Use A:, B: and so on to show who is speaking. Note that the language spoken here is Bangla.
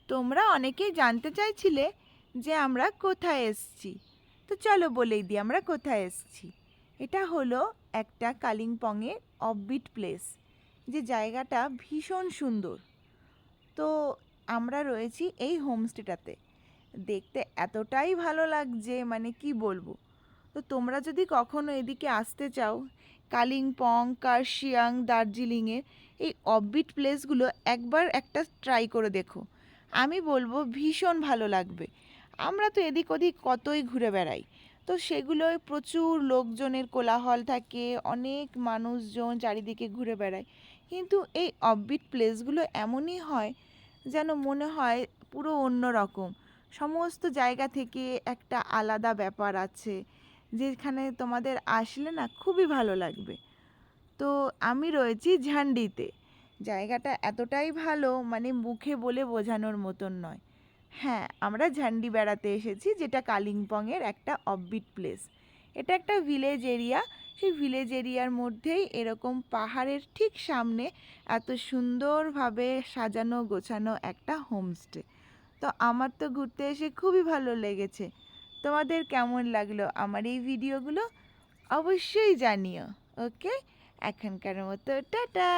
A: তোমরা অনেকেই জানতে চাইছিলে যে আমরা কোথায় এসেছি। তো চলো বলেই দিই আমরা কোথায় এসেছি। এটা হলো একটা কালিম্পংয়ের অফবিট প্লেস, যে জায়গাটা ভীষণ সুন্দর। তো আমরা রয়েছি এই হোমস্টেটাতে। দেখতে এতটাই ভালো লাগছে, মানে কি বলবো। তো তোমরা যদি কখনো এদিকে আসতে চাও, কালিম্পং, কার্শিয়াং, দার্জিলিংয়ের এই অফবিট প্লেসগুলো একবার একটা ট্রাই করে দেখো। আমি বলবো ভীষণ ভালো লাগবে। আমরা তো এদিক ওদিক কতই ঘুরে বেড়াই, তো সেগুলোয় প্রচুর লোকজনের কোলাহল থাকে, অনেক মানুষজন চারিদিকে ঘুরে বেড়ায়। কিন্তু এই অফবিট প্লেসগুলো এমনই হয় যেন মনে হয় পুরো অন্য রকম। সমস্ত জায়গা থেকে একটা আলাদা ব্যাপার আছে, যেখানে তোমাদের আসলে না খুবই ভালো লাগবে। তো আমি রয়েছি ঝান্ডিতে। জায়গাটা এতটাই ভালো, মানে মুখে বলে বোঝানোর মতন নয়। হ্যাঁ, আমরা ঝান্ডি বেড়াতে এসেছি, যেটা কালিম্পংয়ের একটা অফবিট প্লেস। এটা একটা ভিলেজ এরিয়া। সেই ভিলেজ এরিয়ার মধ্যেই এরকম পাহাড়ের ঠিক সামনে এত সুন্দরভাবে সাজানো গোছানো একটা হোমস্টে। তো আমার তো ঘুরতে এসে খুবই ভালো লেগেছে। তোমাদের কেমন লাগলো আমার এই ভিডিওগুলো অবশ্যই জানিও। ওকে, এখনকার মতো টাটা।